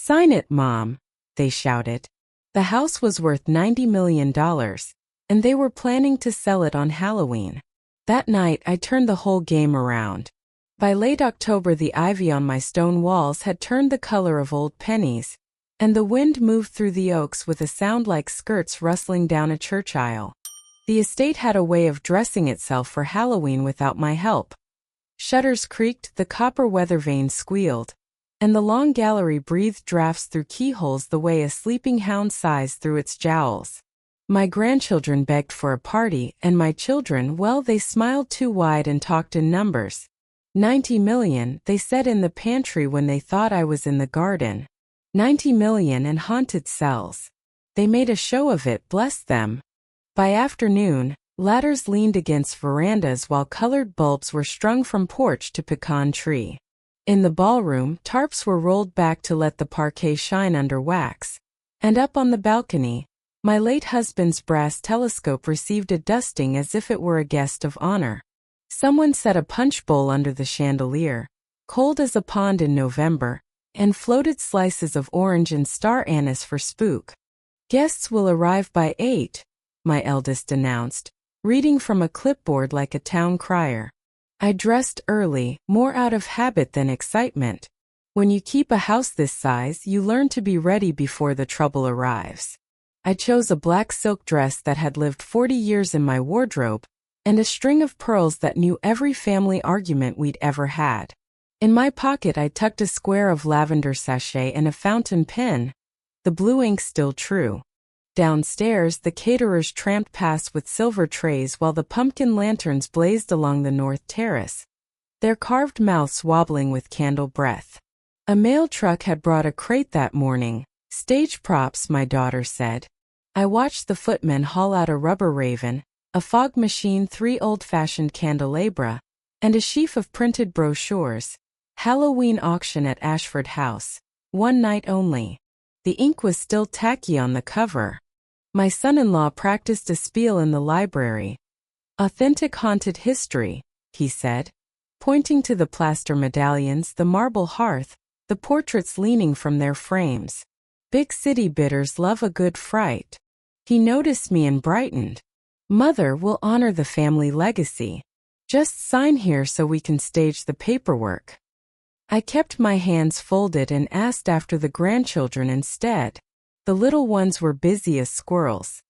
"Sign it, Mom," they shouted. The house was worth $90 million, and they were planning to sell it on Halloween. That night, I turned the whole game around. By late October, the ivy on my stone walls had turned the color of old pennies, and the wind moved through the oaks with a sound like skirts rustling down a church aisle. The estate had a way of dressing itself for Halloween without my help. Shutters creaked, the copper weather vanes squealed, and the long gallery breathed drafts through keyholes the way a sleeping hound sighs through its jowls. My grandchildren begged for a party, and my children, well, they smiled too wide and talked in numbers. 90 million, they said in the pantry when they thought I was in the garden. 90 million and haunted cells. They made a show of it, bless them. By afternoon, ladders leaned against verandas while colored bulbs were strung from porch to pecan tree. In the ballroom, tarps were rolled back to let the parquet shine under wax. And up on the balcony, my late husband's brass telescope received a dusting as if it were a guest of honor. Someone set a punch bowl under the chandelier, cold as a pond in November, and floated slices of orange and star anise for spook. "Guests will arrive by 8, my eldest announced, reading from a clipboard like a town crier. I dressed early, more out of habit than excitement. When you keep a house this size, you learn to be ready before the trouble arrives. I chose a black silk dress that had lived 40 years in my wardrobe, and a string of pearls that knew every family argument we'd ever had. In my pocket I tucked a square of lavender sachet and a fountain pen, the blue ink still true. Downstairs, the caterers tramped past with silver trays while the pumpkin lanterns blazed along the north terrace, their carved mouths wobbling with candle breath. A mail truck had brought a crate that morning. "Stage props," my daughter said. I watched the footmen haul out a rubber raven, a fog machine, 3 old-fashioned candelabra, and a sheaf of printed brochures. Halloween auction at Ashford House. One night only. The ink was still tacky on the cover. My son-in-law practiced a spiel in the library. "Authentic haunted history," he said, pointing to the plaster medallions, the marble hearth, the portraits leaning from their frames. "Big city bidders love a good fright." He noticed me and brightened. "Mother, will honor the family legacy. Just sign here so we can stage the paperwork." I kept my hands folded and asked after the grandchildren instead. The little ones were busy as squirrels.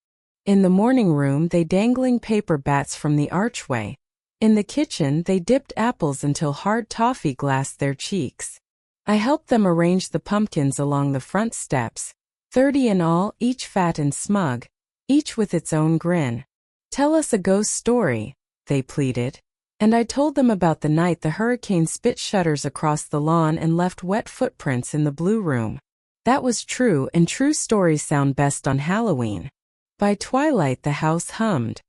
In the morning room, they dangling paper bats from the archway. In the kitchen, they dipped apples until hard toffee glassed their cheeks. I helped them arrange the pumpkins along the front steps, 30 in all, each fat and smug, each with its own grin. "Tell us a ghost story," they pleaded. And I told them about the night the hurricane spit shutters across the lawn and left wet footprints in the blue room. That was true, and true stories sound best on Halloween. By twilight the house hummed.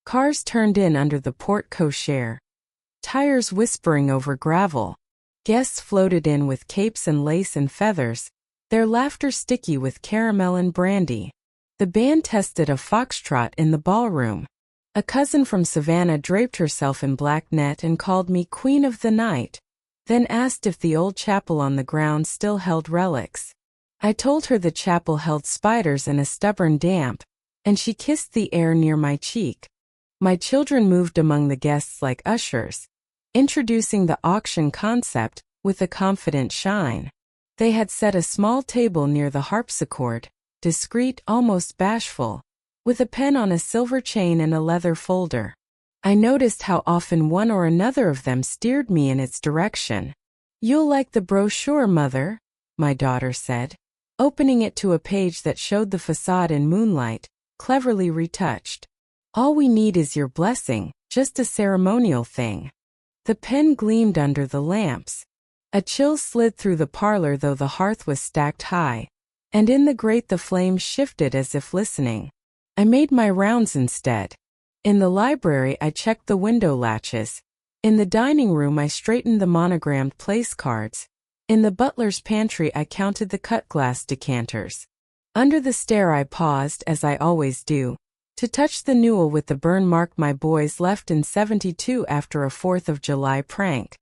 Cars turned in under the porte cochere, tires whispering over gravel. Guests floated in with capes and lace and feathers, their laughter sticky with caramel and brandy. The band tested a foxtrot in the ballroom. A cousin from Savannah draped herself in black net and called me Queen of the Night, then asked if the old chapel on the ground still held relics. I told her the chapel held spiders and a stubborn damp, and she kissed the air near my cheek. My children moved among the guests like ushers, introducing the auction concept with a confident shine. They had set a small table near the harpsichord, discreet, almost bashful, with a pen on a silver chain and a leather folder. I noticed how often one or another of them steered me in its direction. "You'll like the brochure, Mother," my daughter said, opening it to a page that showed the facade in moonlight, cleverly retouched. "All we need is your blessing, just a ceremonial thing." The pen gleamed under the lamps. A chill slid through the parlor though the hearth was stacked high, and in the grate the flames shifted as if listening. I made my rounds instead. In the library I checked the window latches. In the dining room I straightened the monogrammed place cards. In the butler's pantry I counted the cut-glass decanters. Under the stair I paused, as I always do, to touch the newel with the burn mark my boys left in '72 after a 4th of July prank.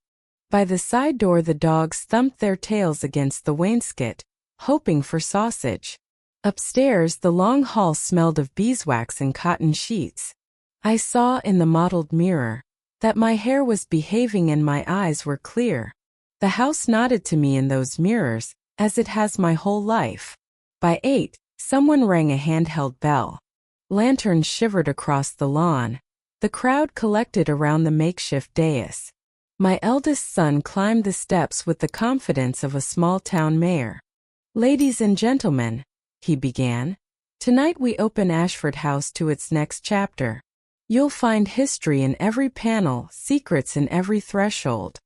By the side door the dogs thumped their tails against the wainscot, hoping for sausage. Upstairs, the long hall smelled of beeswax and cotton sheets. I saw in the mottled mirror that my hair was behaving and my eyes were clear. The house nodded to me in those mirrors, as it has my whole life. By 8, someone rang a handheld bell. Lanterns shivered across the lawn. The crowd collected around the makeshift dais. My eldest son climbed the steps with the confidence of a small-town mayor. "Ladies and gentlemen," he began, "tonight we open Ashford House to its next chapter. You'll find history in every panel, secrets in every threshold."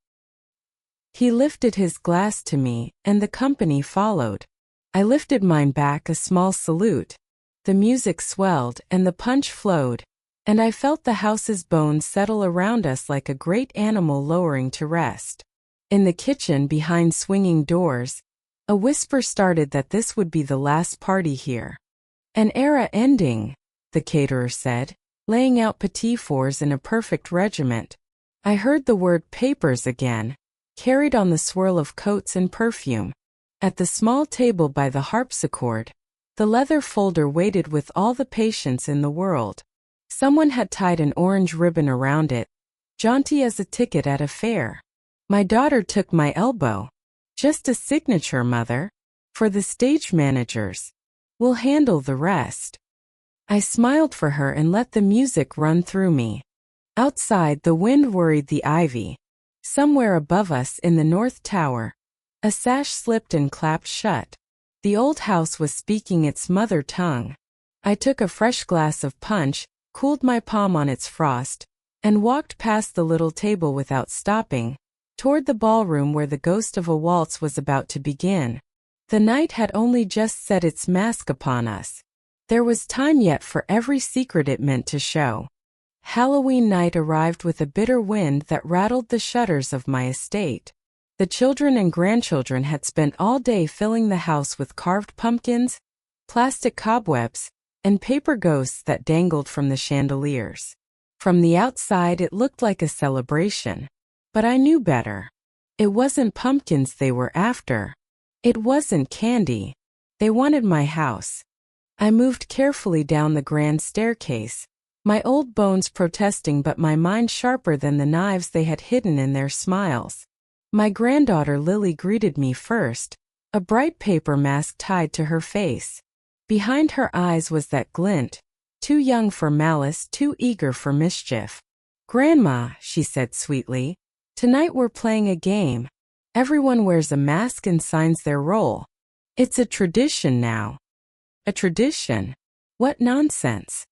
He lifted his glass to me, and the company followed. I lifted mine back, a small salute. The music swelled, and the punch flowed, and I felt the house's bones settle around us like a great animal lowering to rest. In the kitchen, behind swinging doors, a whisper started that this would be the last party here. "An era ending," the caterer said, laying out petit fours in a perfect regiment. I heard the word papers again, carried on the swirl of coats and perfume. At the small table by the harpsichord, the leather folder waited with all the patience in the world. Someone had tied an orange ribbon around it, jaunty as a ticket at a fair. My daughter took my elbow. "Just a signature, Mother. For the stage managers. We'll handle the rest." I smiled for her and let the music run through me. Outside, the wind worried the ivy. Somewhere above us in the north tower, a sash slipped and clapped shut. The old house was speaking its mother tongue. I took a fresh glass of punch, cooled my palm on its frost, and walked past the little table without stopping, toward the ballroom where the ghost of a waltz was about to begin. The night had only just set its mask upon us. There was time yet for every secret it meant to show. Halloween night arrived with a bitter wind that rattled the shutters of my estate. The children and grandchildren had spent all day filling the house with carved pumpkins, plastic cobwebs, and paper ghosts that dangled from the chandeliers. From the outside it looked like a celebration. But I knew better. It wasn't pumpkins they were after. It wasn't candy. They wanted my house. I moved carefully down the grand staircase, my old bones protesting but my mind sharper than the knives they had hidden in their smiles. My granddaughter Lily greeted me first, a bright paper mask tied to her face. Behind her eyes was that glint, too young for malice, too eager for mischief. "Grandma," she said sweetly, "tonight we're playing a game. Everyone wears a mask and signs their role. It's a tradition now." "A tradition? What nonsense."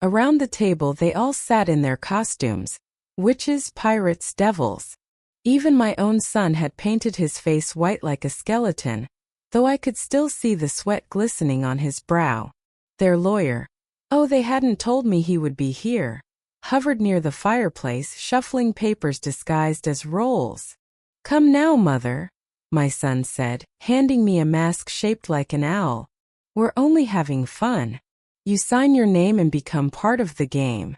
Around the table they all sat in their costumes, witches, pirates, devils. Even my own son had painted his face white like a skeleton, though I could still see the sweat glistening on his brow. Their lawyer, oh, they hadn't told me he would be here, hovered near the fireplace, shuffling papers disguised as rolls. "Come now, Mother," my son said, handing me a mask shaped like an owl. "We're only having fun. You sign your name and become part of the game."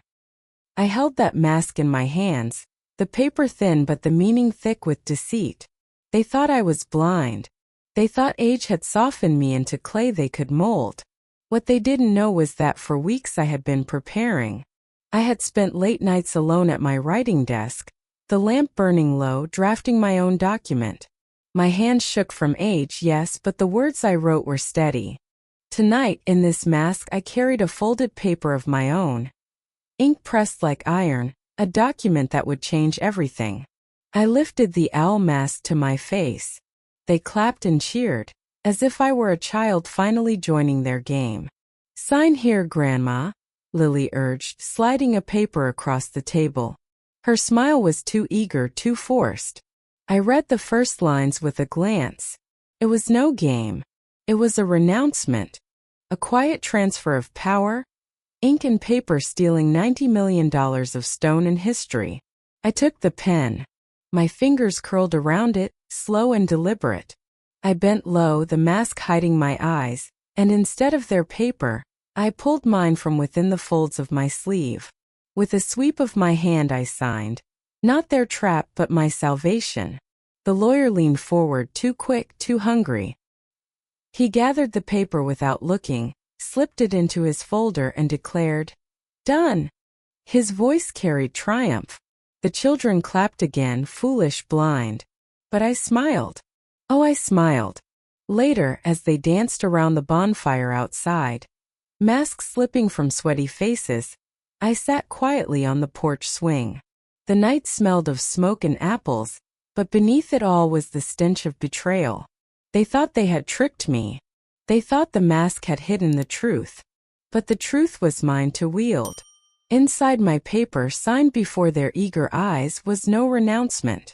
I held that mask in my hands, the paper thin but the meaning thick with deceit. They thought I was blind. They thought age had softened me into clay they could mold. What they didn't know was that for weeks I had been preparing. I had spent late nights alone at my writing desk, the lamp burning low, drafting my own document. My hands shook from age, yes, but the words I wrote were steady. Tonight, in this mask, I carried a folded paper of my own, ink pressed like iron, a document that would change everything. I lifted the owl mask to my face. They clapped and cheered, as if I were a child finally joining their game. "Sign here, Grandma," Lily urged, sliding a paper across the table. Her smile was too eager, too forced. I read the first lines with a glance. It was no game. It was a renouncement, a quiet transfer of power, ink and paper stealing $90 million of stone and history. I took the pen. My fingers curled around it, slow and deliberate. I bent low, the mask hiding my eyes, and instead of their paper, I pulled mine from within the folds of my sleeve. With a sweep of my hand I signed, not their trap but my salvation. The lawyer leaned forward, too quick, too hungry. He gathered the paper without looking, slipped it into his folder and declared, "Done." His voice carried triumph. The children clapped again, foolish blind. But I smiled. Oh, I smiled. Later, as they danced around the bonfire outside, masks slipping from sweaty faces, I sat quietly on the porch swing. The night smelled of smoke and apples, but beneath it all was the stench of betrayal. They thought they had tricked me. They thought the mask had hidden the truth. But the truth was mine to wield. Inside my paper, signed before their eager eyes, was no renouncement.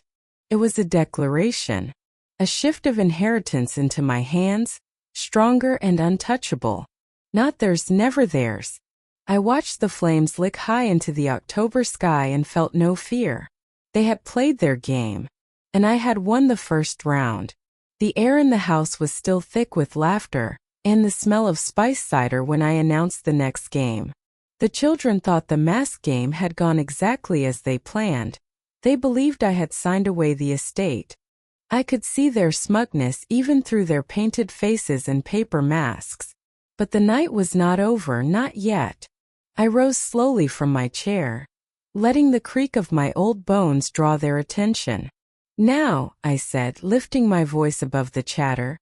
It was a declaration, a shift of inheritance into my hands, stronger and untouchable. Not theirs, never theirs. I watched the flames lick high into the October sky and felt no fear. They had played their game, and I had won the first round. The air in the house was still thick with laughter and the smell of spice cider when I announced the next game. The children thought the mask game had gone exactly as they planned. They believed I had signed away the estate. I could see their smugness even through their painted faces and paper masks. But the night was not over, not yet. I rose slowly from my chair, letting the creak of my old bones draw their attention. "Now," I said, lifting my voice above the chatter,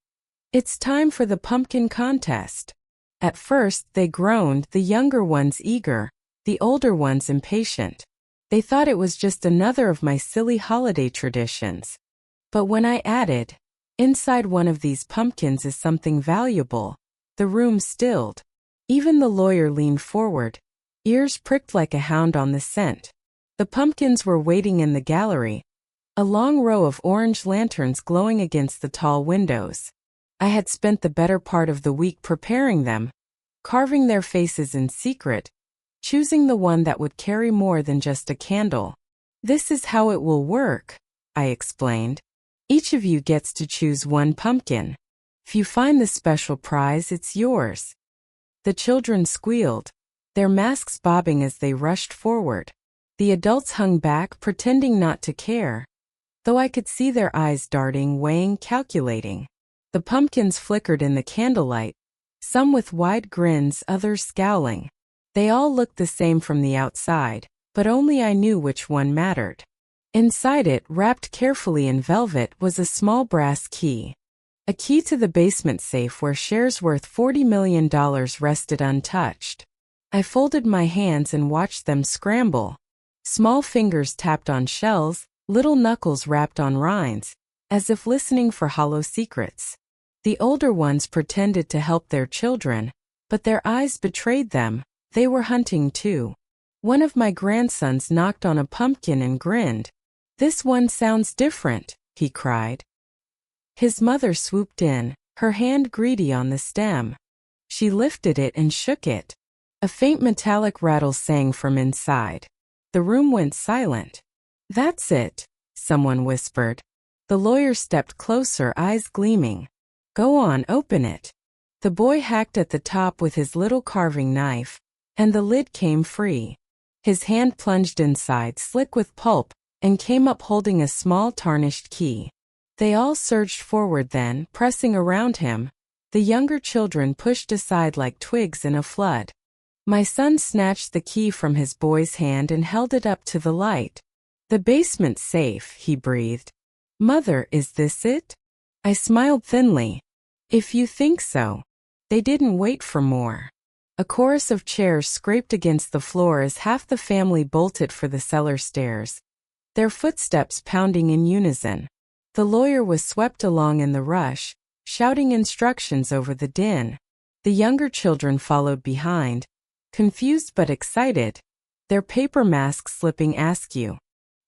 "it's time for the pumpkin contest." At first they groaned, the younger ones eager, the older ones impatient. They thought it was just another of my silly holiday traditions. But when I added, "Inside one of these pumpkins is something valuable," the room stilled. Even the lawyer leaned forward, ears pricked like a hound on the scent. The pumpkins were waiting in the gallery, a long row of orange lanterns glowing against the tall windows. I had spent the better part of the week preparing them, carving their faces in secret, choosing the one that would carry more than just a candle. "This is how it will work," I explained. "Each of you gets to choose one pumpkin. If you find the special prize, it's yours." The children squealed, their masks bobbing as they rushed forward. The adults hung back, pretending not to care, though I could see their eyes darting, weighing, calculating. The pumpkins flickered in the candlelight, some with wide grins, others scowling. They all looked the same from the outside, but only I knew which one mattered. Inside it, wrapped carefully in velvet, was a small brass key. A key to the basement safe where shares worth $40 million rested untouched. I folded my hands and watched them scramble. Small fingers tapped on shells, little knuckles rapped on rinds, as if listening for hollow secrets. The older ones pretended to help their children, but their eyes betrayed them. They were hunting too. One of my grandsons knocked on a pumpkin and grinned. "This one sounds different," he cried. His mother swooped in, her hand greedy on the stem. She lifted it and shook it. A faint metallic rattle sang from inside. The room went silent. "That's it," someone whispered. The lawyer stepped closer, eyes gleaming. "Go on, open it." The boy hacked at the top with his little carving knife, and the lid came free. His hand plunged inside, slick with pulp, and came up holding a small tarnished key. They all surged forward then, pressing around him. The younger children pushed aside like twigs in a flood. My son snatched the key from his boy's hand and held it up to the light. "The basement safe," he breathed. "Mother, is this it?" I smiled thinly. "If you think so." They didn't wait for more. A chorus of chairs scraped against the floor as half the family bolted for the cellar stairs, their footsteps pounding in unison. The lawyer was swept along in the rush, shouting instructions over the din. The younger children followed behind, confused but excited, their paper masks slipping askew.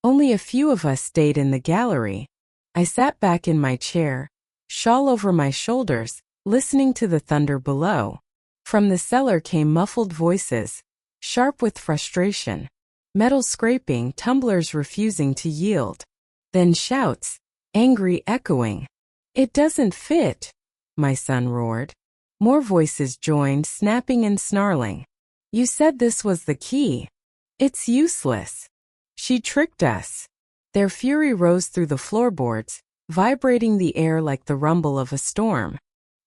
Only a few of us stayed in the gallery. I sat back in my chair, shawl over my shoulders, listening to the thunder below. From the cellar came muffled voices, sharp with frustration, metal scraping, tumblers refusing to yield. Then shouts, angry echoing. "It doesn't fit," my son roared. More voices joined, snapping and snarling. "You said this was the key. It's useless. She tricked us." Their fury rose through the floorboards, vibrating the air like the rumble of a storm.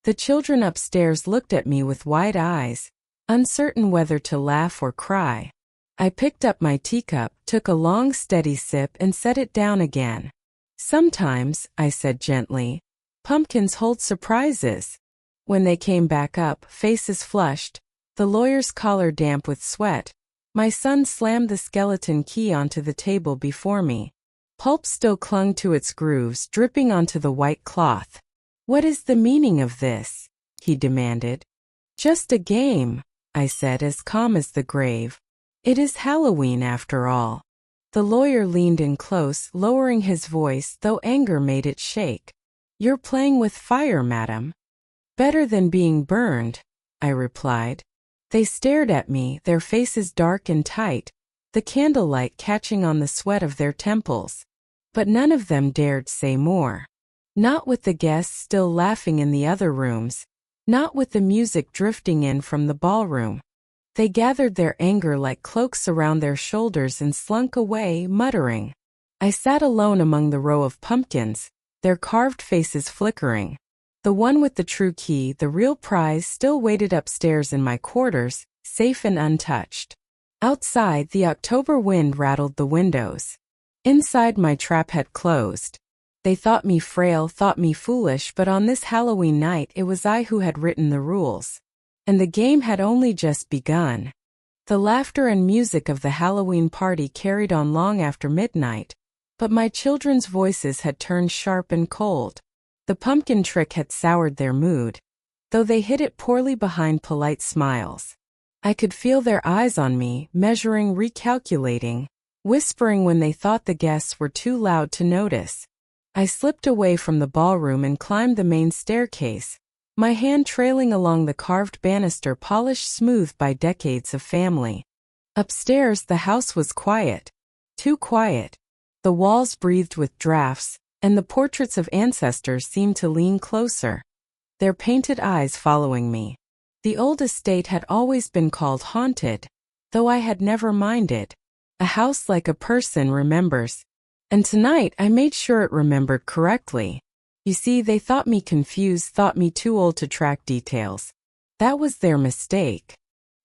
The children upstairs looked at me with wide eyes, uncertain whether to laugh or cry. I picked up my teacup, took a long steady sip and set it down again. Sometimes, I said gently, pumpkins hold surprises. When they came back up, faces flushed, the lawyer's collar damp with sweat, my son slammed the skeleton key onto the table before me. Pulp still clung to its grooves, dripping onto the white cloth. "What is the meaning of this?" he demanded. "Just a game," I said, as calm as the grave. "It is Halloween after all." The lawyer leaned in close, lowering his voice, though anger made it shake. "You're playing with fire, madam." "Better than being burned," I replied. They stared at me, their faces dark and tight, the candlelight catching on the sweat of their temples. But none of them dared say more. Not with the guests still laughing in the other rooms, not with the music drifting in from the ballroom. They gathered their anger like cloaks around their shoulders and slunk away, muttering. I sat alone among the row of pumpkins, their carved faces flickering. The one with the true key, the real prize, still waited upstairs in my quarters, safe and untouched. Outside, the October wind rattled the windows. Inside, my trap had closed. They thought me frail, thought me foolish, but on this Halloween night it was I who had written the rules. And the game had only just begun. The laughter and music of the Halloween party carried on long after midnight, but my children's voices had turned sharp and cold. The pumpkin trick had soured their mood, though they hid it poorly behind polite smiles. I could feel their eyes on me, measuring, recalculating, whispering when they thought the guests were too loud to notice. I slipped away from the ballroom and climbed the main staircase, my hand trailing along the carved banister polished smooth by decades of family. Upstairs, the house was quiet. Too quiet. The walls breathed with drafts, and the portraits of ancestors seemed to lean closer, their painted eyes following me. The old estate had always been called haunted, though I had never minded. A house like a person remembers. And tonight I made sure it remembered correctly. You see, they thought me confused, thought me too old to track details. That was their mistake.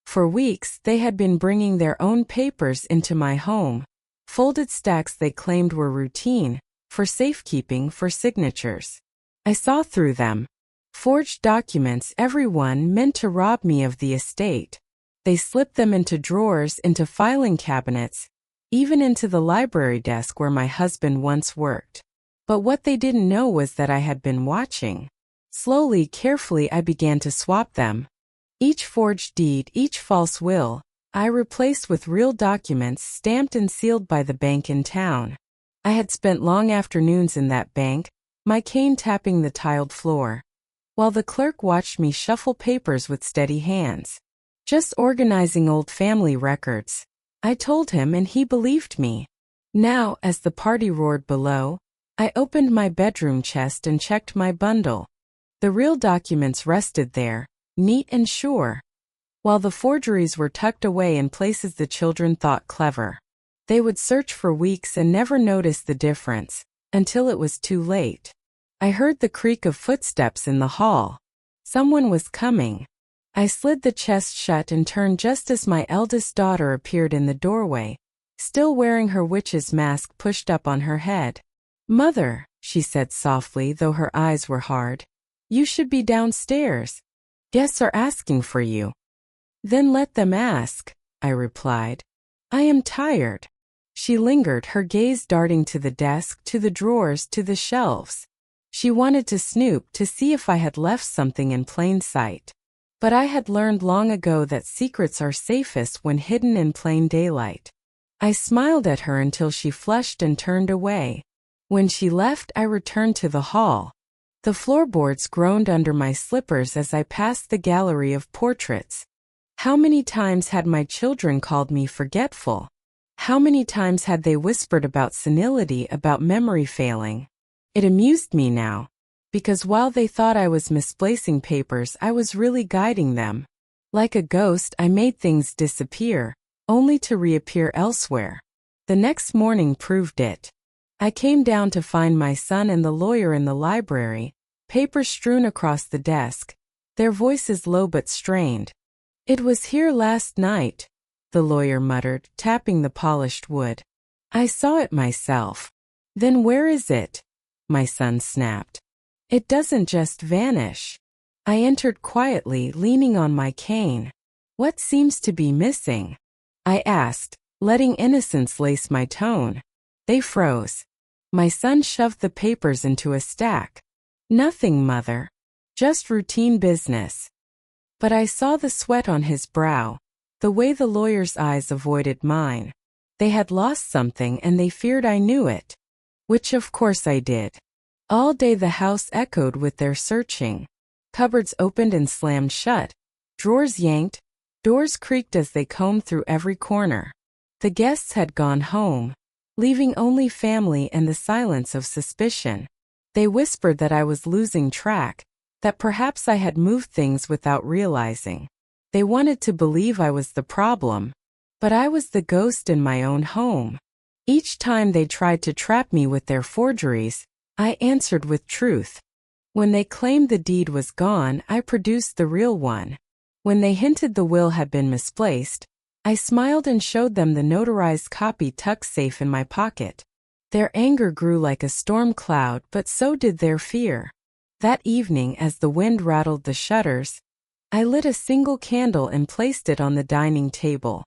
For weeks, they had been bringing their own papers into my home, folded stacks they claimed were routine, for safekeeping, for signatures. I saw through them. Forged documents, everyone meant to rob me of the estate. They slipped them into drawers, into filing cabinets, even into the library desk where my husband once worked. But what they didn't know was that I had been watching. Slowly, carefully, I began to swap them. Each forged deed, each false will, I replaced with real documents stamped and sealed by the bank in town. I had spent long afternoons in that bank, my cane tapping the tiled floor, while the clerk watched me shuffle papers with steady hands. Just organizing old family records. I told him and he believed me. Now, as the party roared below, I opened my bedroom chest and checked my bundle. The real documents rested there, neat and sure, while the forgeries were tucked away in places the children thought clever. They would search for weeks and never notice the difference, until it was too late. I heard the creak of footsteps in the hall. Someone was coming. I slid the chest shut and turned just as my eldest daughter appeared in the doorway, still wearing her witch's mask pushed up on her head. "Mother," she said softly, though her eyes were hard, "you should be downstairs. Guests are asking for you." "Then let them ask," I replied. "I am tired." She lingered, her gaze darting to the desk, to the drawers, to the shelves. She wanted to snoop, to see if I had left something in plain sight. But I had learned long ago that secrets are safest when hidden in plain daylight. I smiled at her until she flushed and turned away. When she left, I returned to the hall. The floorboards groaned under my slippers as I passed the gallery of portraits. How many times had my children called me forgetful? How many times had they whispered about senility, about memory failing? It amused me now, because while they thought I was misplacing papers, I was really guiding them. Like a ghost, I made things disappear, only to reappear elsewhere. The next morning proved it. I came down to find my son and the lawyer in the library, papers strewn across the desk, their voices low but strained. "It was here last night," the lawyer muttered, tapping the polished wood. "I saw it myself." "Then where is it?" my son snapped. "It doesn't just vanish." I entered quietly, leaning on my cane. "What seems to be missing?" I asked, letting innocence lace my tone. They froze. My son shoved the papers into a stack. "Nothing, Mother. Just routine business." But I saw the sweat on his brow, the way the lawyer's eyes avoided mine. They had lost something and they feared I knew it. Which of course I did. All day the house echoed with their searching. Cupboards opened and slammed shut. Drawers yanked. Doors creaked as they combed through every corner. The guests had gone home, leaving only family and the silence of suspicion. They whispered that I was losing track, that perhaps I had moved things without realizing. They wanted to believe I was the problem, but I was the ghost in my own home. Each time they tried to trap me with their forgeries, I answered with truth. When they claimed the deed was gone, I produced the real one. When they hinted the will had been misplaced, I smiled and showed them the notarized copy tucked safe in my pocket. Their anger grew like a storm cloud, but so did their fear. That evening, as the wind rattled the shutters, I lit a single candle and placed it on the dining table.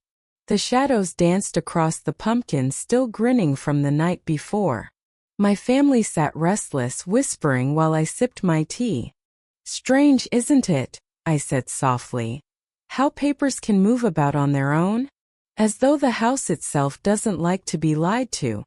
The shadows danced across the pumpkins, still grinning from the night before. My family sat restless, whispering while I sipped my tea. "Strange, isn't it?" I said softly. "How papers can move about on their own? As though the house itself doesn't like to be lied to."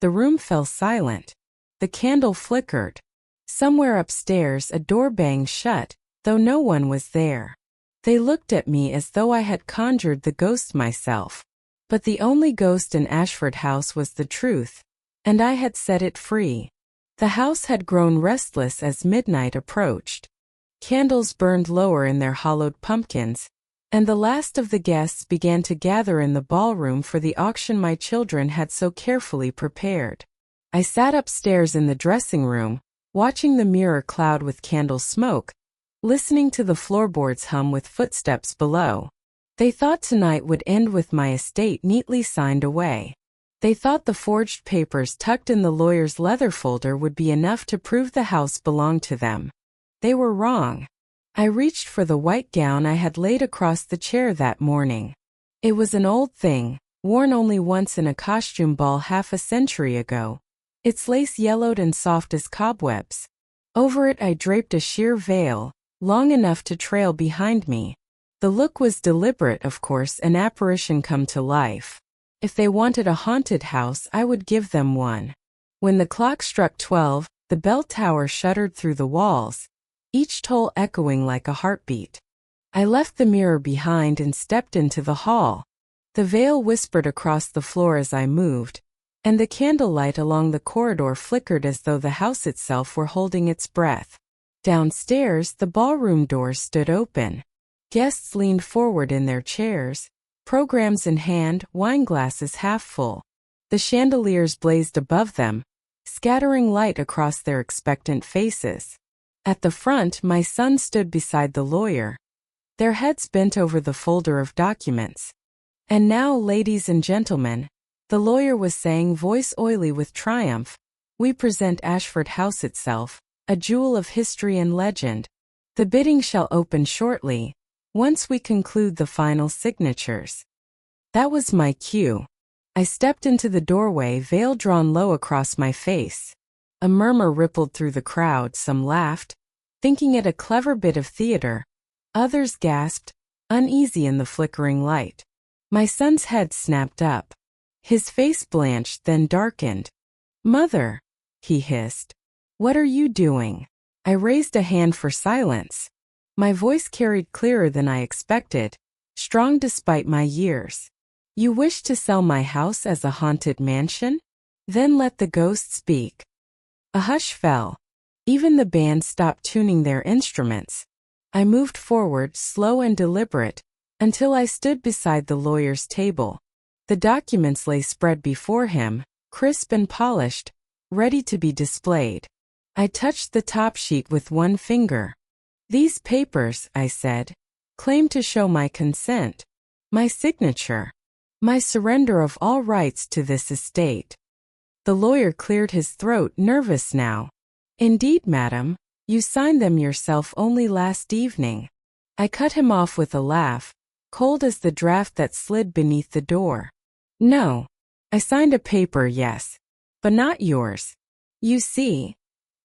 The room fell silent. The candle flickered. Somewhere upstairs a door banged shut, though no one was there. They looked at me as though I had conjured the ghost myself. But the only ghost in Ashford House was the truth, and I had set it free. The house had grown restless as midnight approached. Candles burned lower in their hollowed pumpkins, and the last of the guests began to gather in the ballroom for the auction my children had so carefully prepared. I sat upstairs in the dressing room, watching the mirror cloud with candle smoke, listening to the floorboards hum with footsteps below. They thought tonight would end with my estate neatly signed away. They thought the forged papers tucked in the lawyer's leather folder would be enough to prove the house belonged to them. They were wrong. I reached for the white gown I had laid across the chair that morning. It was an old thing, worn only once in a costume ball half a century ago. Its lace yellowed and soft as cobwebs. Over it I draped a sheer veil, long enough to trail behind me. The look was deliberate, of course, an apparition come to life. If they wanted a haunted house, I would give them one. When the clock struck 12, the bell tower shuddered through the walls, each toll echoing like a heartbeat. I left the mirror behind and stepped into the hall. The veil whispered across the floor as I moved, and the candlelight along the corridor flickered as though the house itself were holding its breath. Downstairs, the ballroom doors stood open. Guests leaned forward in their chairs, programs in hand, wine glasses half full. The chandeliers blazed above them, scattering light across their expectant faces. At the front, my son stood beside the lawyer, their heads bent over the folder of documents. "And now, ladies and gentlemen," the lawyer was saying, voice oily with triumph, "we present Ashford House itself, a jewel of history and legend. The bidding shall open shortly, once we conclude the final signatures." That was my cue. I stepped into the doorway, veil drawn low across my face. A murmur rippled through the crowd. Some laughed, thinking it a clever bit of theater. Others gasped, uneasy in the flickering light. My son's head snapped up. His face blanched, then darkened. "Mother," he hissed, "what are you doing?" I raised a hand for silence. My voice carried clearer than I expected, strong despite my years. "You wish to sell my house as a haunted mansion? Then let the ghost speak." A hush fell. Even the band stopped tuning their instruments. I moved forward, slow and deliberate, until I stood beside the lawyer's table. The documents lay spread before him, crisp and polished, ready to be displayed. I touched the top sheet with one finger. These papers, I said, claim to show my consent, my signature, my surrender of all rights to this estate. The lawyer cleared his throat, nervous now. Indeed, madam, you signed them yourself only last evening. I cut him off with a laugh, cold as the draft that slid beneath the door. No. I signed a paper, yes. But not yours. You see.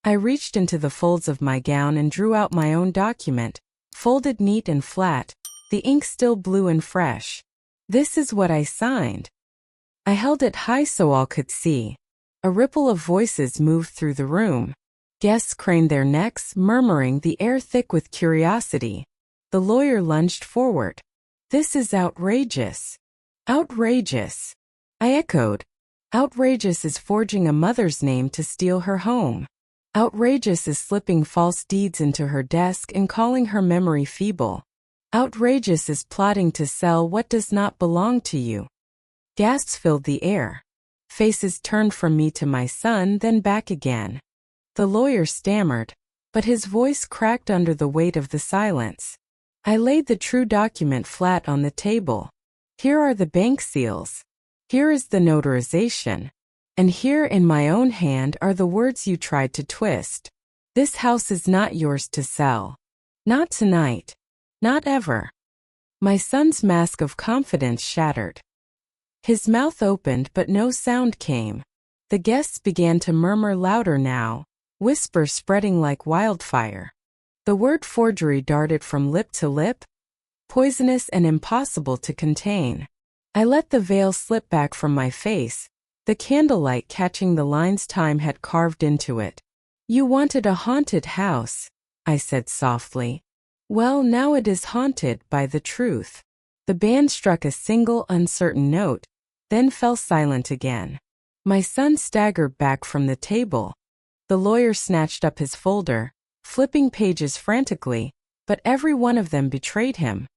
I reached into the folds of my gown and drew out my own document, folded neat and flat, the ink still blue and fresh. This is what I signed. I held it high so all could see. A ripple of voices moved through the room. Guests craned their necks, murmuring, the air thick with curiosity. The lawyer lunged forward. This is outrageous. Outrageous. I echoed. Outrageous is forging a mother's name to steal her home. Outrageous is slipping false deeds into her desk and calling her memory feeble. Outrageous is plotting to sell what does not belong to you. Gasps filled the air. Faces turned from me to my son, then back again. The lawyer stammered, but his voice cracked under the weight of the silence. I laid the true document flat on the table. Here are the bank seals. Here is the notarization. And here in my own hand are the words you tried to twist. This house is not yours to sell. Not tonight. Not ever. My son's mask of confidence shattered. His mouth opened but no sound came. The guests began to murmur louder now, whispers spreading like wildfire. The word forgery darted from lip to lip, poisonous and impossible to contain. I let the veil slip back from my face, the candlelight catching the lines time had carved into it. You wanted a haunted house, I said softly. Well, now it is haunted by the truth. The band struck a single uncertain note, then fell silent again. My son staggered back from the table. The lawyer snatched up his folder, flipping pages frantically, but every one of them betrayed him.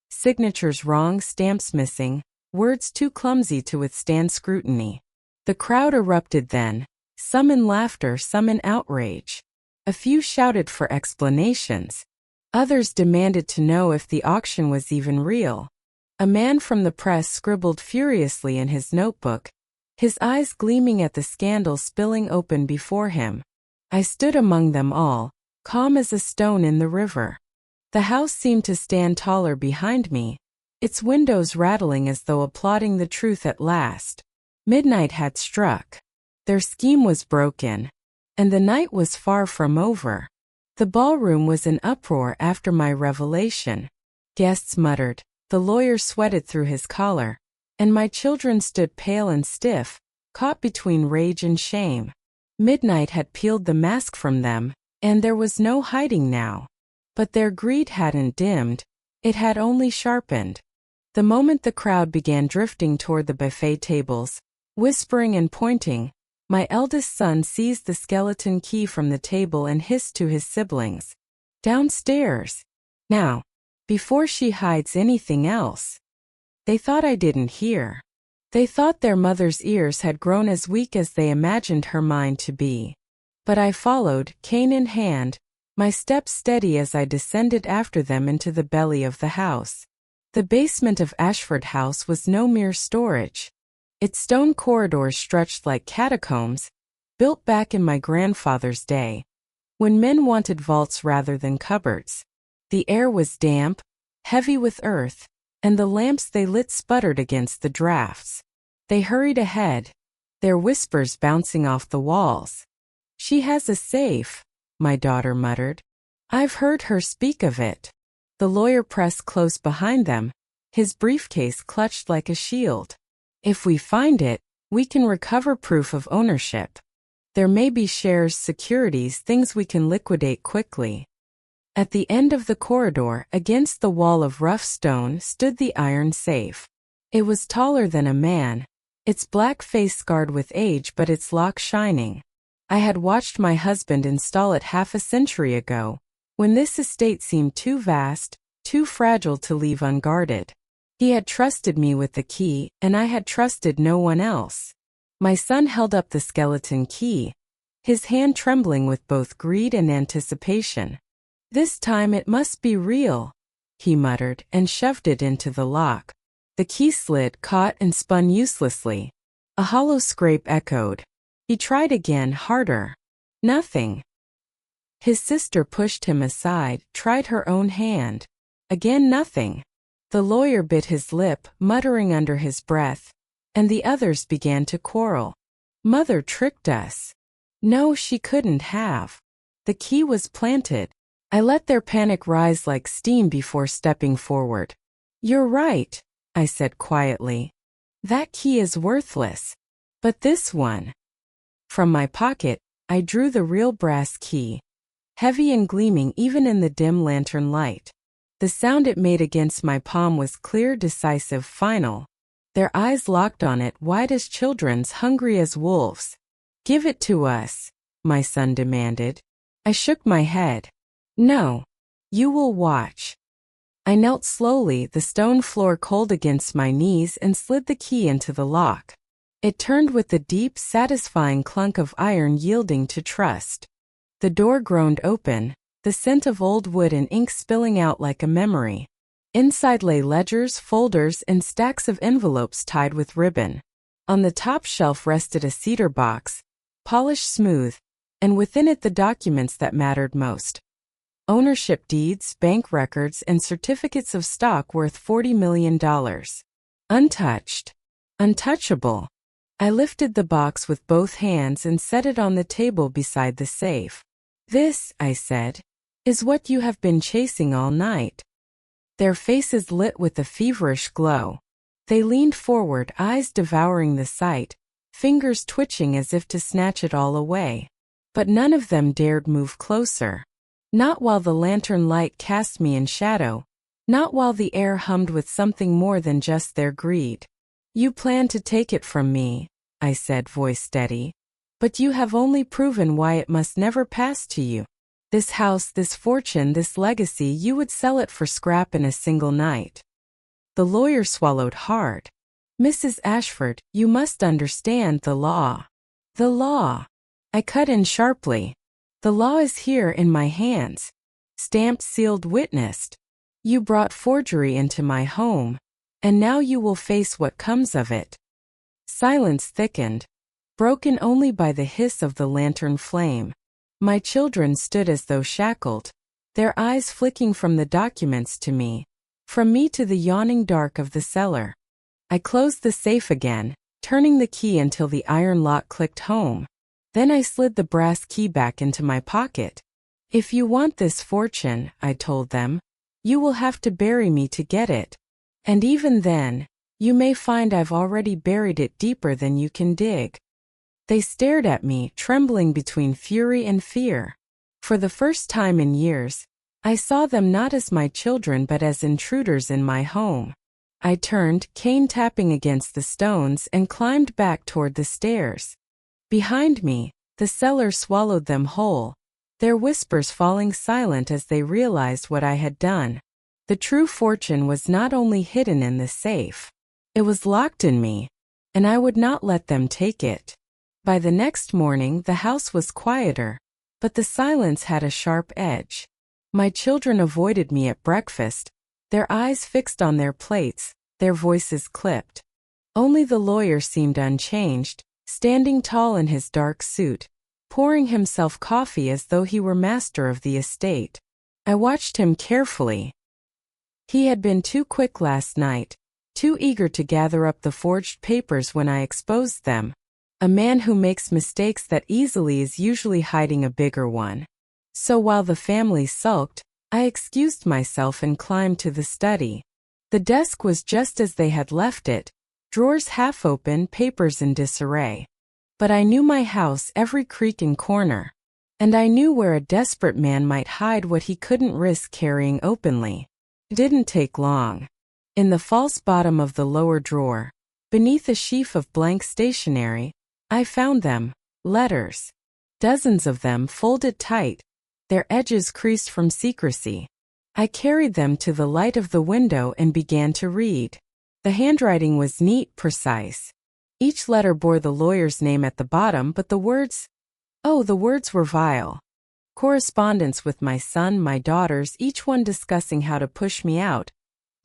Signatures wrong, stamps missing, words too clumsy to withstand scrutiny. The crowd erupted then, some in laughter, some in outrage. A few shouted for explanations. Others demanded to know if the auction was even real. A man from the press scribbled furiously in his notebook, his eyes gleaming at the scandal spilling open before him. I stood among them all, calm as a stone in the river. The house seemed to stand taller behind me, its windows rattling as though applauding the truth at last. Midnight had struck. Their scheme was broken, and the night was far from over. The ballroom was in uproar after my revelation. Guests muttered, the lawyer sweated through his collar, and my children stood pale and stiff, caught between rage and shame. Midnight had peeled the mask from them, and there was no hiding now. But their greed hadn't dimmed, it had only sharpened. The moment the crowd began drifting toward the buffet tables, whispering and pointing, my eldest son seized the skeleton key from the table and hissed to his siblings. Downstairs. Now. Before she hides anything else. They thought I didn't hear. They thought their mother's ears had grown as weak as they imagined her mind to be. But I followed, cane in hand, my steps steady as I descended after them into the belly of the house. The basement of Ashford House was no mere storage. Its stone corridors stretched like catacombs, built back in my grandfather's day, when men wanted vaults rather than cupboards. The air was damp, heavy with earth, and the lamps they lit sputtered against the drafts. They hurried ahead, their whispers bouncing off the walls. She has a safe, my daughter muttered. I've heard her speak of it. The lawyer pressed close behind them, his briefcase clutched like a shield. If we find it, we can recover proof of ownership. There may be shares, securities, things we can liquidate quickly. At the end of the corridor, against the wall of rough stone, stood the iron safe. It was taller than a man, its black face scarred with age but its lock shining. I had watched my husband install it half a century ago, when this estate seemed too vast, too fragile to leave unguarded. He had trusted me with the key, and I had trusted no one else. My son held up the skeleton key, his hand trembling with both greed and anticipation. "This time it must be real," he muttered and shoved it into the lock. The key slid, caught, and spun uselessly. A hollow scrape echoed. He tried again, harder. Nothing. His sister pushed him aside, tried her own hand. Again nothing. The lawyer bit his lip, muttering under his breath, and the others began to quarrel. "Mother tricked us." No, she couldn't have. The key was planted. I let their panic rise like steam before stepping forward. "You're right," I said quietly. "That key is worthless. But this one." From my pocket, I drew the real brass key, heavy and gleaming even in the dim lantern light. The sound it made against my palm was clear, decisive, final. Their eyes locked on it, wide as children's, hungry as wolves. "Give it to us," my son demanded. I shook my head. "No. You will watch." I knelt slowly, the stone floor cold against my knees, and slid the key into the lock. It turned with the deep, satisfying clunk of iron yielding to trust. The door groaned open, the scent of old wood and ink spilling out like a memory. Inside lay ledgers, folders, and stacks of envelopes tied with ribbon. On the top shelf rested a cedar box, polished smooth, and within it the documents that mattered most. Ownership deeds, bank records, and certificates of stock worth $40 million. Untouched. Untouchable. I lifted the box with both hands and set it on the table beside the safe. "This," I said, "is what you have been chasing all night." Their faces lit with a feverish glow. They leaned forward, eyes devouring the sight, fingers twitching as if to snatch it all away. But none of them dared move closer. Not while the lantern light cast me in shadow. Not while the air hummed with something more than just their greed. "You plan to take it from me," I said, voice steady. "But you have only proven why it must never pass to you. This house, this fortune, this legacy, you would sell it for scrap in a single night." The lawyer swallowed hard. "Mrs. Ashford, you must understand the law." "The law?" I cut in sharply. "The law is here in my hands. Stamped, sealed, witnessed. You brought forgery into my home, and now you will face what comes of it." Silence thickened, broken only by the hiss of the lantern flame. My children stood as though shackled, their eyes flicking from the documents to me, from me to the yawning dark of the cellar. I closed the safe again, turning the key until the iron lock clicked home. Then I slid the brass key back into my pocket. "If you want this fortune," I told them, "you will have to bury me to get it. And even then, you may find I've already buried it deeper than you can dig." They stared at me, trembling between fury and fear. For the first time in years, I saw them not as my children but as intruders in my home. I turned, cane tapping against the stones, and climbed back toward the stairs. Behind me, the cellar swallowed them whole, their whispers falling silent as they realized what I had done. The true fortune was not only hidden in the safe. It was locked in me, and I would not let them take it. By the next morning, the house was quieter, but the silence had a sharp edge. My children avoided me at breakfast, their eyes fixed on their plates, their voices clipped. Only the lawyer seemed unchanged, standing tall in his dark suit, pouring himself coffee as though he were master of the estate. I watched him carefully. He had been too quick last night, too eager to gather up the forged papers when I exposed them. A man who makes mistakes that easily is usually hiding a bigger one. So while the family sulked, I excused myself and climbed to the study. The desk was just as they had left it, drawers half open, papers in disarray. But I knew my house, every creak and corner. And I knew where a desperate man might hide what he couldn't risk carrying openly. It didn't take long. In the false bottom of the lower drawer, beneath a sheaf of blank stationery, I found them, letters. Dozens of them, folded tight, their edges creased from secrecy. I carried them to the light of the window and began to read. The handwriting was neat, precise. Each letter bore the lawyer's name at the bottom, but the words were vile. Correspondence with my son, my daughters, each one discussing how to push me out,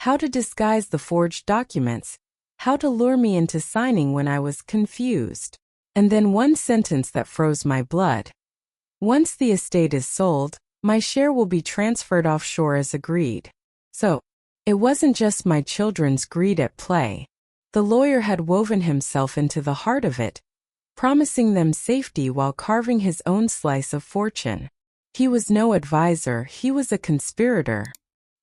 how to disguise the forged documents, how to lure me into signing when I was confused. And then one sentence that froze my blood. Once the estate is sold, my share will be transferred offshore as agreed. So, it wasn't just my children's greed at play. The lawyer had woven himself into the heart of it, promising them safety while carving his own slice of fortune. He was no advisor, he was a conspirator.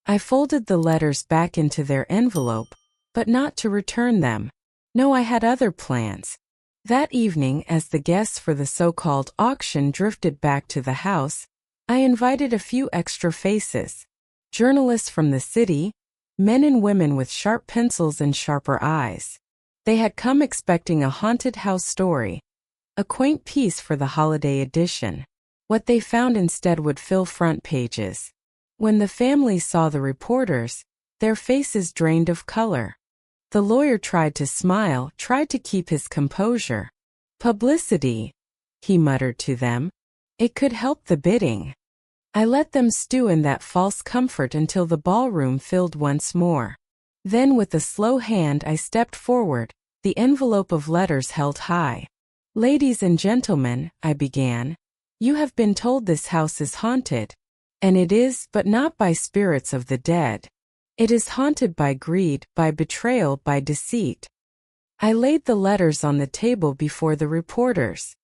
I folded the letters back into their envelope, but not to return them. No, I had other plans. That evening, as the guests for the so-called auction drifted back to the house, I invited a few extra faces. Journalists from the city, men and women with sharp pencils and sharper eyes. They had come expecting a haunted house story, a quaint piece for the holiday edition. What they found instead would fill front pages. When the family saw the reporters, their faces drained of color. The lawyer tried to smile, tried to keep his composure. Publicity, he muttered to them. It could help the bidding. I let them stew in that false comfort until the ballroom filled once more. Then with a slow hand I stepped forward, the envelope of letters held high. Ladies and gentlemen, I began. You have been told this house is haunted. And it is, but not by spirits of the dead. It is haunted by greed, by betrayal, by deceit. I laid the letters on the table before the reporters.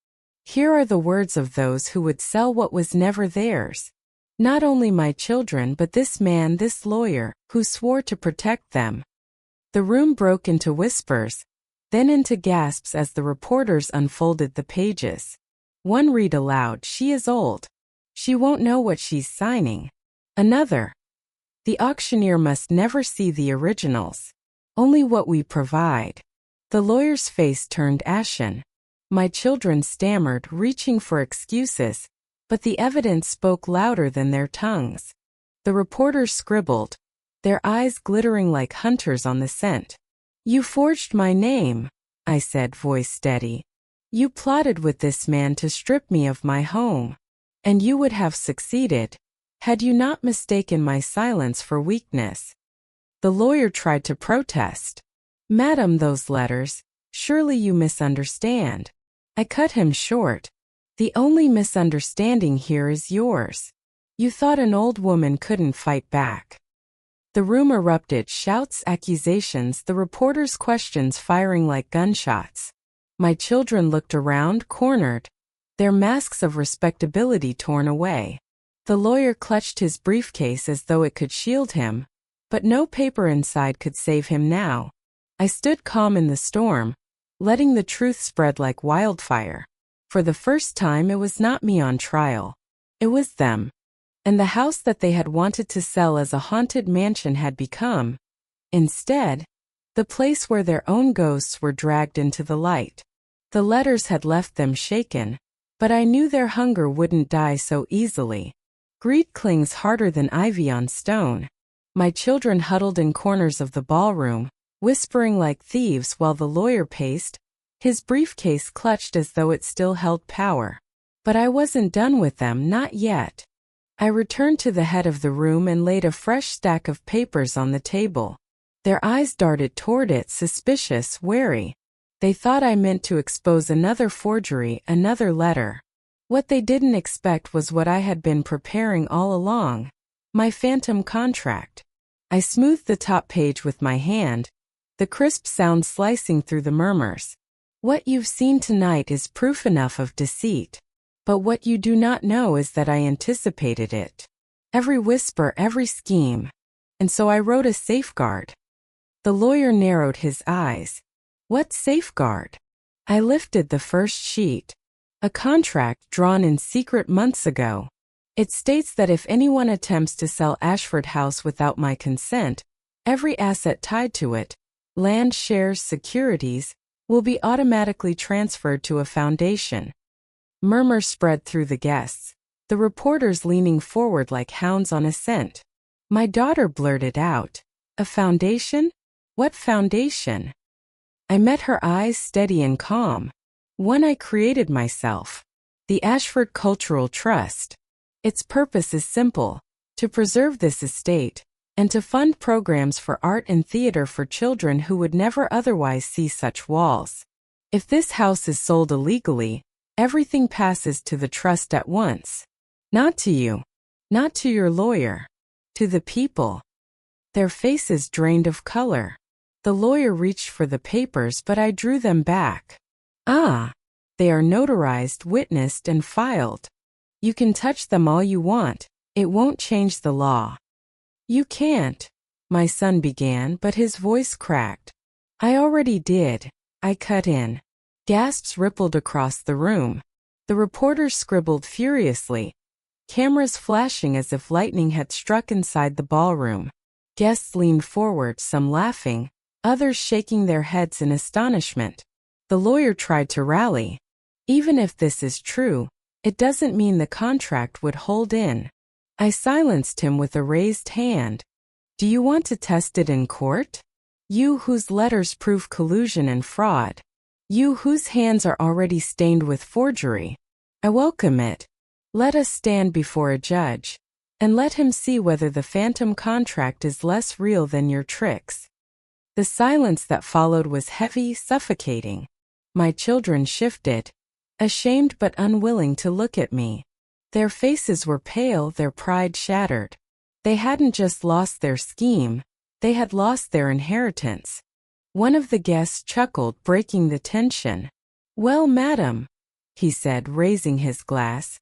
Here are the words of those who would sell what was never theirs. Not only my children but this man, this lawyer, who swore to protect them. The room broke into whispers, then into gasps as the reporters unfolded the pages. One read aloud, "She is old. She won't know what she's signing." Another, "The auctioneer must never see the originals. Only what we provide." The lawyer's face turned ashen. My children stammered, reaching for excuses, but the evidence spoke louder than their tongues. The reporters scribbled, their eyes glittering like hunters on the scent. "You forged my name," I said, voice steady. "You plotted with this man to strip me of my home. And you would have succeeded, had you not mistaken my silence for weakness." The lawyer tried to protest. "Madam, those letters, surely you misunderstand." I cut him short. "The only misunderstanding here is yours. You thought an old woman couldn't fight back." The room erupted, shouts, accusations, the reporters' questions firing like gunshots. My children looked around, cornered, their masks of respectability torn away. The lawyer clutched his briefcase as though it could shield him, but no paper inside could save him now. I stood calm in the storm, letting the truth spread like wildfire. For the first time, it was not me on trial. It was them. And the house that they had wanted to sell as a haunted mansion had become, instead, the place where their own ghosts were dragged into the light. The letters had left them shaken, but I knew their hunger wouldn't die so easily. Greed clings harder than ivy on stone. My children huddled in corners of the ballroom, whispering like thieves while the lawyer paced, his briefcase clutched as though it still held power. But I wasn't done with them, not yet. I returned to the head of the room and laid a fresh stack of papers on the table. Their eyes darted toward it, suspicious, wary. They thought I meant to expose another forgery, another letter. What they didn't expect was what I had been preparing all along. My phantom contract. I smoothed the top page with my hand, the crisp sound slicing through the murmurs. "What you've seen tonight is proof enough of deceit. But what you do not know is that I anticipated it. Every whisper, every scheme. And so I wrote a safeguard." The lawyer narrowed his eyes. "What safeguard?" I lifted the first sheet. "A contract drawn in secret months ago. It states that if anyone attempts to sell Ashford House without my consent, every asset tied to it, land, shares, securities, will be automatically transferred to a foundation." Murmurs spread through the guests, the reporters leaning forward like hounds on a scent. My daughter blurted out, "A foundation? What foundation?" I met her eyes, steady and calm. "One I created myself. The Ashford Cultural Trust. Its purpose is simple: to preserve this estate, and to fund programs for art and theater for children who would never otherwise see such walls. If this house is sold illegally, everything passes to the trust at once. Not to you. Not to your lawyer. To the people. Their faces drained of color. The lawyer reached for the papers, but I drew them back. Ah, they are notarized, witnessed, and filed. You can touch them all you want. It won't change the law. You can't, my son began, but his voice cracked. I already did, I cut in. Gasps rippled across the room. The reporters scribbled furiously, cameras flashing as if lightning had struck inside the ballroom. Guests leaned forward, some laughing, others shaking their heads in astonishment. The lawyer tried to rally. Even if this is true, it doesn't mean the contract would hold in. I silenced him with a raised hand. Do you want to test it in court? You whose letters prove collusion and fraud. You whose hands are already stained with forgery. I welcome it. Let us stand before a judge, and let him see whether the phantom contract is less real than your tricks. The silence that followed was heavy, suffocating. My children shifted, ashamed but unwilling to look at me. Their faces were pale, their pride shattered. They hadn't just lost their scheme, they had lost their inheritance. One of the guests chuckled, breaking the tension. Well, madam, he said, raising his glass,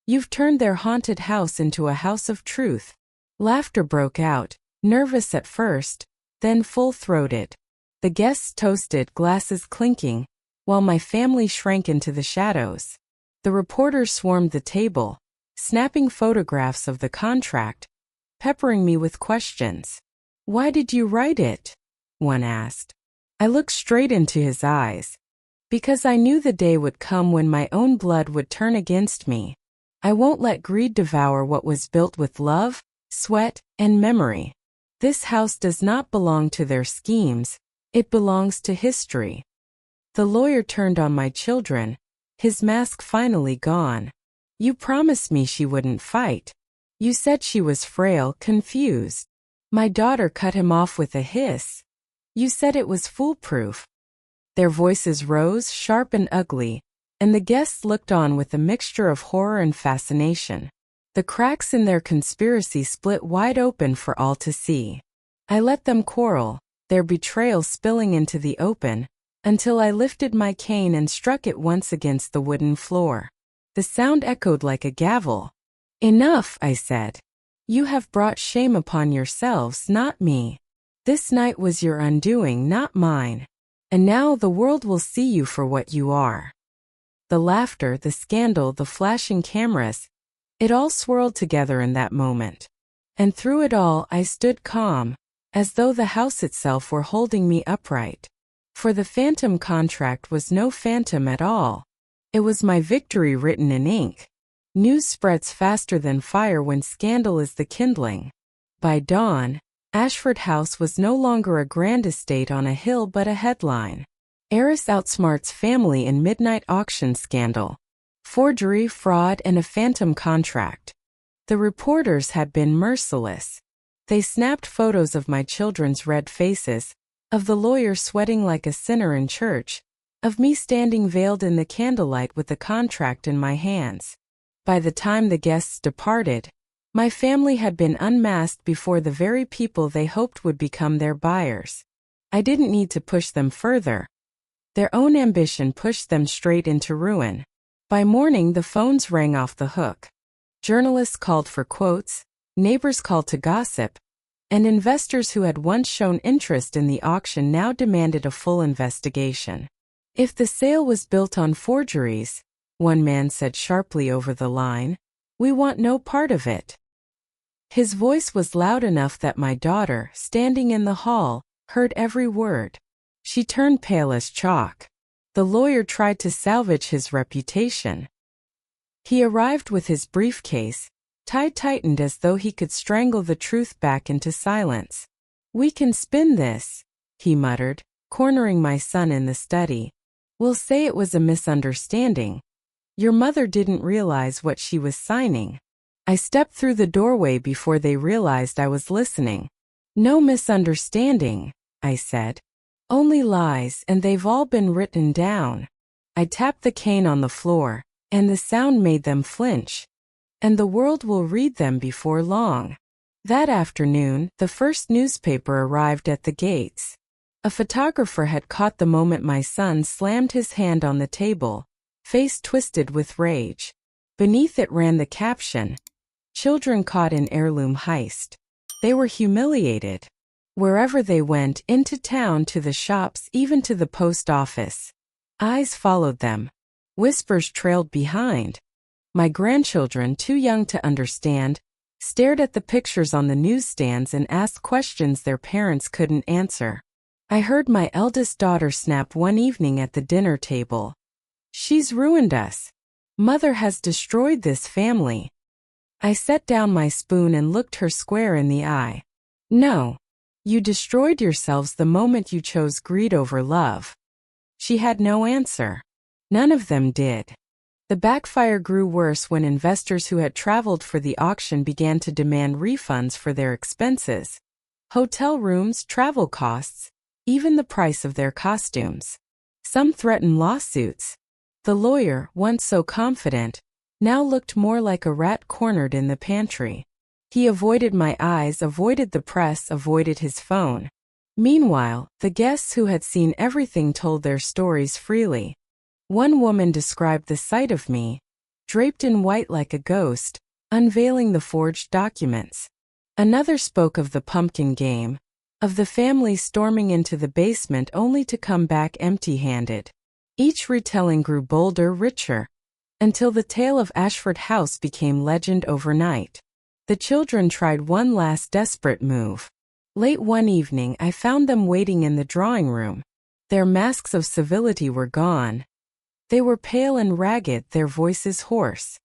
you've turned their haunted house into a house of truth. Laughter broke out, nervous at first, then full-throated. The guests toasted, glasses clinking, while my family shrank into the shadows. The reporters swarmed the table, snapping photographs of the contract, peppering me with questions. Why did you write it? One asked. I looked straight into his eyes. Because I knew the day would come when my own blood would turn against me. I won't let greed devour what was built with love, sweat, and memory. This house does not belong to their schemes, it belongs to history. The lawyer turned on my children, his mask finally gone. You promised me she wouldn't fight. You said she was frail, confused. My daughter cut him off with a hiss. You said it was foolproof. Their voices rose, sharp and ugly, and the guests looked on with a mixture of horror and fascination. The cracks in their conspiracy split wide open for all to see. I let them quarrel, their betrayal spilling into the open, until I lifted my cane and struck it once against the wooden floor. The sound echoed like a gavel. Enough, I said. You have brought shame upon yourselves, not me. This night was your undoing, not mine. And now the world will see you for what you are. The laughter, the scandal, the flashing cameras, it all swirled together in that moment. And through it all I stood calm, as though the house itself were holding me upright. For the phantom contract was no phantom at all. It was my victory written in ink. News spreads faster than fire when scandal is the kindling. By dawn, Ashford House was no longer a grand estate on a hill but a headline. Heiress outsmarts family in midnight auction scandal. Forgery, fraud, and a phantom contract. The reporters had been merciless. They snapped photos of my children's red faces, of the lawyer sweating like a sinner in church, of me standing veiled in the candlelight with the contract in my hands. By the time the guests departed, my family had been unmasked before the very people they hoped would become their buyers. I didn't need to push them further. Their own ambition pushed them straight into ruin. By morning the phones rang off the hook. Journalists called for quotes, neighbors called to gossip, and investors who had once shown interest in the auction now demanded a full investigation. If the sale was built on forgeries, one man said sharply over the line, we want no part of it. His voice was loud enough that my daughter, standing in the hall, heard every word. She turned pale as chalk. The lawyer tried to salvage his reputation. He arrived with his briefcase, tightened as though he could strangle the truth back into silence. We can spin this, he muttered, cornering my son in the study. We'll say it was a misunderstanding. Your mother didn't realize what she was signing. I stepped through the doorway before they realized I was listening. "No misunderstanding," I said. "Only lies, and they've all been written down." I tapped the cane on the floor, and the sound made them flinch. "And the world will read them before long." That afternoon, the first newspaper arrived at the gates. A photographer had caught the moment my son slammed his hand on the table, face twisted with rage. Beneath it ran the caption, "Children caught in heirloom heist." They were humiliated. Wherever they went, into town, to the shops, even to the post office. Eyes followed them. Whispers trailed behind. My grandchildren, too young to understand, stared at the pictures on the newsstands and asked questions their parents couldn't answer. I heard my eldest daughter snap one evening at the dinner table. "She's ruined us. Mother has destroyed this family." I set down my spoon and looked her square in the eye. "No. You destroyed yourselves the moment you chose greed over love." She had no answer. None of them did. The backfire grew worse when investors who had traveled for the auction began to demand refunds for their expenses. Hotel rooms, travel costs, even the price of their costumes. Some threatened lawsuits. The lawyer, once so confident, now looked more like a rat cornered in the pantry. He avoided my eyes, avoided the press, avoided his phone. Meanwhile, the guests who had seen everything told their stories freely. One woman described the sight of me, draped in white like a ghost, unveiling the forged documents. Another spoke of the pumpkin game, of the family storming into the basement only to come back empty-handed. Each retelling grew bolder, richer, until the tale of Ashford House became legend overnight. The children tried one last desperate move. Late one evening, I found them waiting in the drawing room. Their masks of civility were gone. They were pale and ragged, their voices hoarse.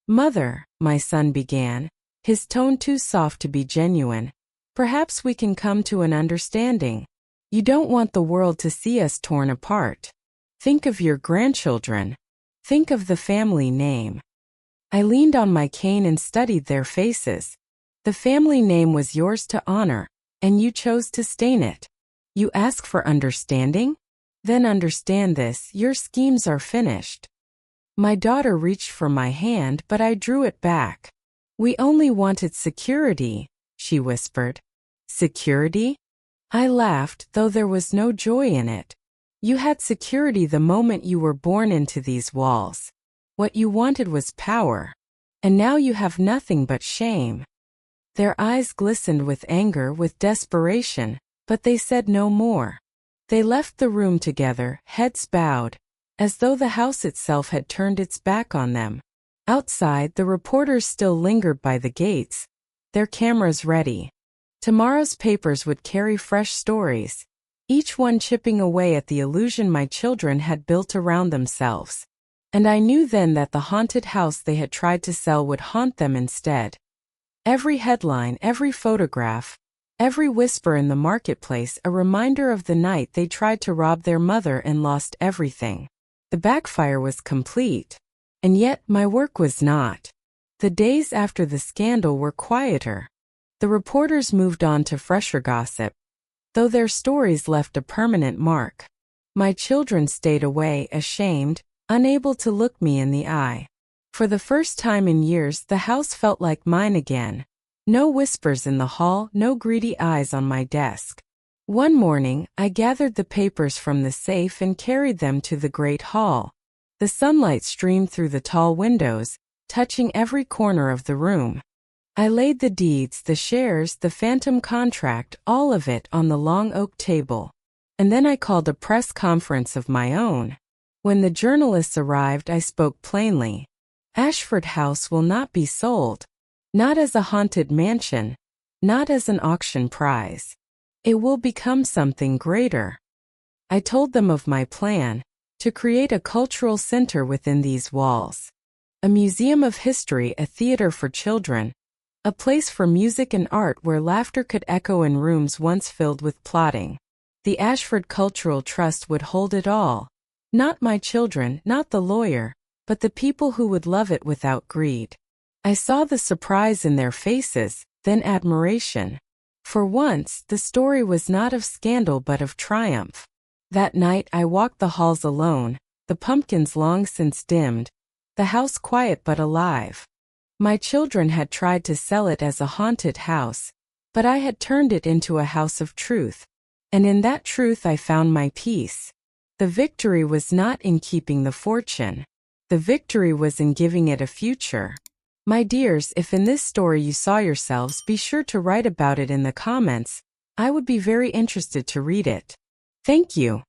"Mother," my son began, his tone too soft to be genuine, "perhaps we can come to an understanding. You don't want the world to see us torn apart. Think of your grandchildren. Think of the family name." I leaned on my cane and studied their faces. "The family name was yours to honor, and you chose to stain it. You ask for understanding? Then understand this, your schemes are finished." My daughter reached for my hand, but I drew it back. "We only wanted security," she whispered. "Security?" I laughed, though there was no joy in it. "You had security the moment you were born into these walls. What you wanted was power. And now you have nothing but shame." Their eyes glistened with anger, with desperation, but they said no more. They left the room together, heads bowed, as though the house itself had turned its back on them. Outside, the reporters still lingered by the gates, their cameras ready. Tomorrow's papers would carry fresh stories, each one chipping away at the illusion my children had built around themselves. And I knew then that the haunted house they had tried to sell would haunt them instead. Every headline, every photograph, every whisper in the marketplace, a reminder of the night they tried to rob their mother and lost everything. The backfire was complete. And yet my work was not. The days after the scandal were quieter. The reporters moved on to fresher gossip, though their stories left a permanent mark. My children stayed away, ashamed, unable to look me in the eye. For the first time in years, the house felt like mine again. No whispers in the hall, no greedy eyes on my desk. One morning, I gathered the papers from the safe and carried them to the great hall. The sunlight streamed through the tall windows, touching every corner of the room. I laid the deeds, the shares, the phantom contract, all of it on the long oak table. And then I called a press conference of my own. When the journalists arrived, I spoke plainly. Ashford House will not be sold. Not as a haunted mansion. Not as an auction prize. It will become something greater. I told them of my plan, to create a cultural center within these walls. A museum of history, a theater for children. A place for music and art where laughter could echo in rooms once filled with plotting. The Ashford Cultural Trust would hold it all. Not my children, not the lawyer, but the people who would love it without greed. I saw the surprise in their faces, then admiration. For once, the story was not of scandal but of triumph. That night I walked the halls alone, the pumpkins long since dimmed, the house quiet but alive. My children had tried to sell it as a haunted house, but I had turned it into a house of truth. And in that truth I found my peace. The victory was not in keeping the fortune. The victory was in giving it a future. My dears, if in this story you saw yourselves, be sure to write about it in the comments. I would be very interested to read it. Thank you.